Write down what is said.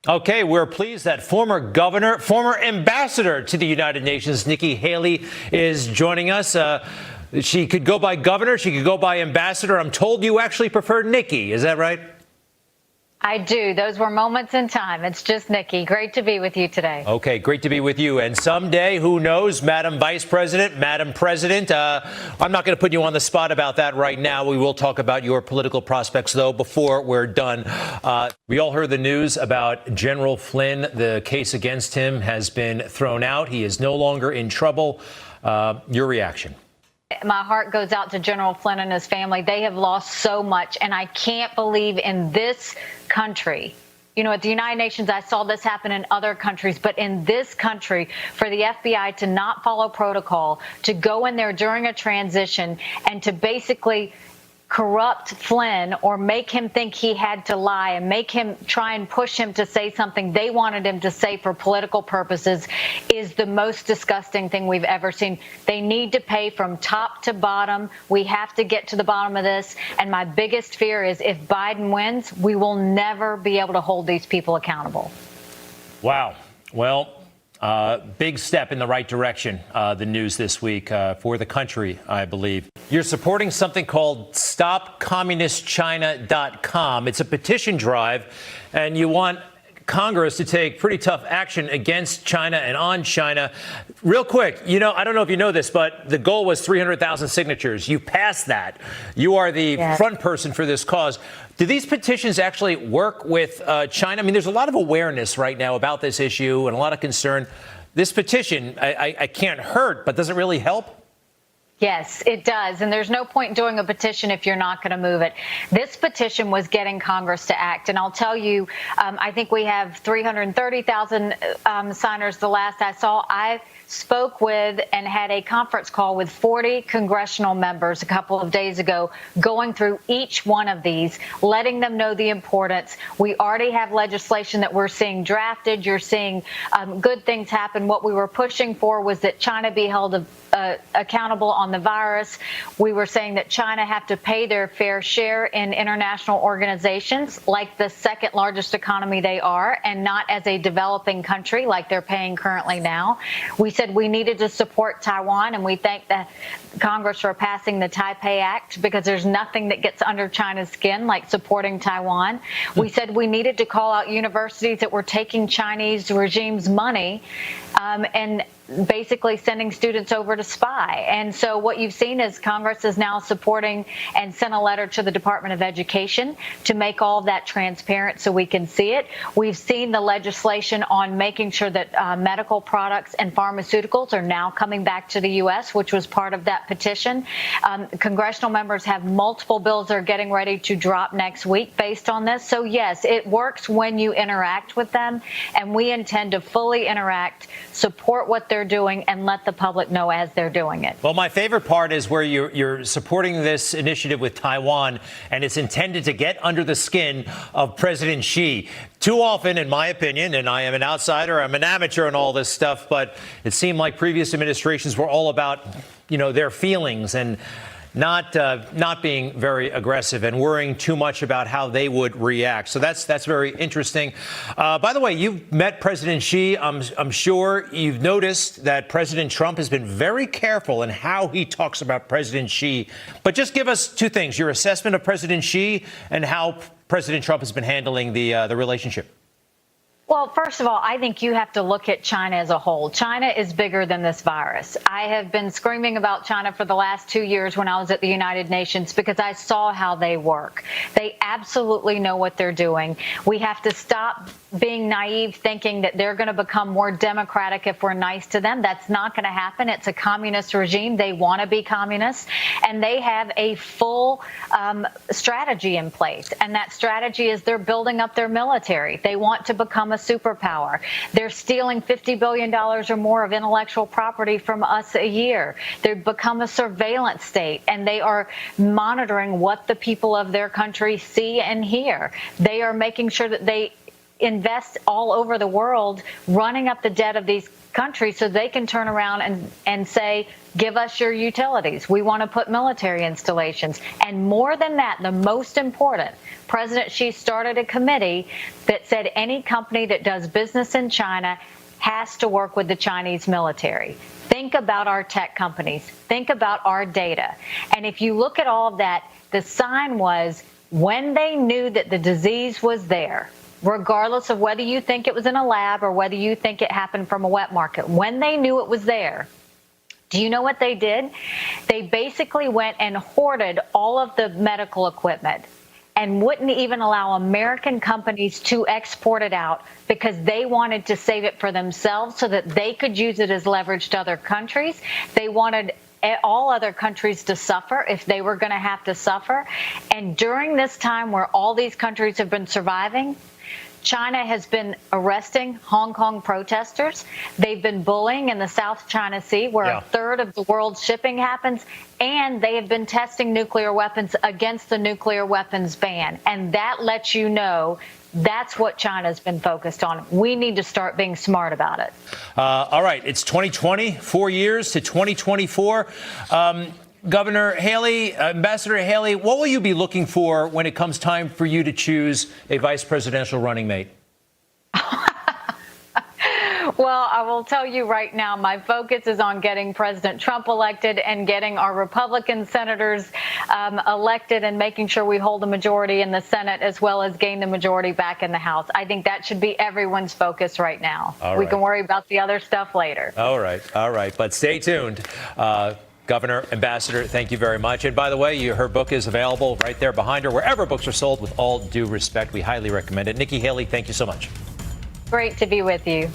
Okay, we're pleased that former ambassador to the United Nations, Nikki Haley, is joining us. She could go by governor. She could go by ambassador. I'm told you actually prefer Nikki. Is that right? I do. Those were moments in time. It's just Nikki. Great to be with you today. Okay, great to be with you. And someday, who knows, Madam Vice President, Madam President, I'm not going to put you on the spot about that right now. We will talk about your political prospects, though, before we're done. We all heard the news about General Flynn. The case against him has been thrown out. He is no longer in trouble. Your reaction? My heart goes out to General Flynn and his family. They have lost so much, and I can't believe in this country. You know, at the United Nations, I saw this happen in other countries, but in this country, for the FBI to not follow protocol, to go in there during a transition and to basically corrupt Flynn or make him think he had to lie and make him try and push him to say something they wanted him to say for political purposes is the most disgusting thing we've ever seen. They need to pay from top to bottom. We have to get to the bottom of this. And my biggest fear is if Biden wins, we will never be able to hold these people accountable. Wow. Well, big step in the right direction, the news this week for the country, I believe. You're supporting something called StopCommunistChina.com. It's a petition drive, and you want Congress to take pretty tough action against China and on China. Real quick, you know, I don't know if you know this, but the goal was 300,000 signatures. You passed that. You are the front person for this cause. Do these petitions actually work with China? I mean, there's a lot of awareness right now about this issue and a lot of concern. This petition, I can't hurt, but does it really help? Yes, it does. And there's no point in doing a petition if you're not going to move it. This petition was getting Congress to act. And I'll tell you, I think we have 330,000 signers the last I saw. I spoke with and had a conference call with 40 congressional members a couple of days ago, going through each one of these, letting them know the importance. We already have legislation that we're seeing drafted. You're seeing good things happen. What we were pushing for was that China be held accountable on the virus. We were saying that China have to pay their fair share in international organizations, like the second largest economy they are, and not as a developing country like they're paying currently now. We said we needed to support Taiwan, and we thank the Congress for passing the Taipei Act, because there's nothing that gets under China's skin like supporting Taiwan. We said we needed to call out universities that were taking Chinese regime's money and basically sending students over to spy. And so what you've seen is Congress is now supporting and sent a letter to the Department of Education to make all of that transparent so we can see it. We've seen the legislation on making sure that medical products and pharmaceuticals are now coming back to the U.S., which was part of that petition. Congressional members have multiple bills that are getting ready to drop next week based on this. So, yes, it works when you interact with them, and we intend to fully interact, support what they're doing, and let the public know as they're doing it. Well, my favorite part is where you're supporting this initiative with Taiwan, and it's intended to get under the skin of President Xi. Too often, in my opinion, and I am an outsider, I'm an amateur in all this stuff, but it seemed like previous administrations were all about, you know, their feelings and not being very aggressive and worrying too much about how they would react. So that's very interesting. By the way, you've met President Xi. I'm sure you've noticed that President Trump has been very careful in how he talks about President Xi. But just give us two things: your assessment of President Xi and how President Trump has been handling the relationship. Well, first of all, I think you have to look at China as a whole. China is bigger than this virus. I have been screaming about China for the last 2 years when I was at the United Nations because I saw how they work. They absolutely know what they're doing. We have to stop being naive, thinking that they're going to become more democratic if we're nice to them. That's not going to happen. It's a communist regime. They want to be communists, and they have a full strategy in place. And that strategy is they're building up their military. They want to become a superpower. They're stealing $50 billion or more of intellectual property from us a year. They've become a surveillance state, and they are monitoring what the people of their country see and hear. They are making sure that they invest all over the world, running up the debt of these countries so they can turn around and say, give us your utilities. We want to put military installations. And more than that, the most important, President Xi started a committee that said any company that does business in China has to work with the Chinese military. Think about our tech companies. Think about our data. And if you look at all of that, the sign was when they knew that the disease was there, regardless of whether you think it was in a lab or whether you think it happened from a wet market, when they knew it was there, do you know what they did? They basically went and hoarded all of the medical equipment and wouldn't even allow American companies to export it out because they wanted to save it for themselves so that they could use it as leverage to other countries. They wanted all other countries to suffer if they were going to have to suffer. And during this time where all these countries have been surviving, China has been arresting Hong Kong protesters. They've been bullying in the South China Sea, where a third of the world's shipping happens. And they have been testing nuclear weapons against the nuclear weapons ban. And that lets you know that's what China's been focused on. We need to start being smart about it. All right. It's 2020, 4 years to 2024. Governor Haley, Ambassador Haley, what will you be looking for when it comes time for you to choose a vice presidential running mate? Well, I will tell you right now, my focus is on getting President Trump elected and getting our Republican senators elected and making sure we hold a majority in the Senate as well as gain the majority back in the House. I think that should be everyone's focus right now. We can worry about the other stuff later. All right. All right. But stay tuned. Governor, Ambassador, thank you very much. And by the way, her book is available right there behind her, wherever books are sold, with all due respect. We highly recommend it. Nikki Haley, thank you so much. Great to be with you.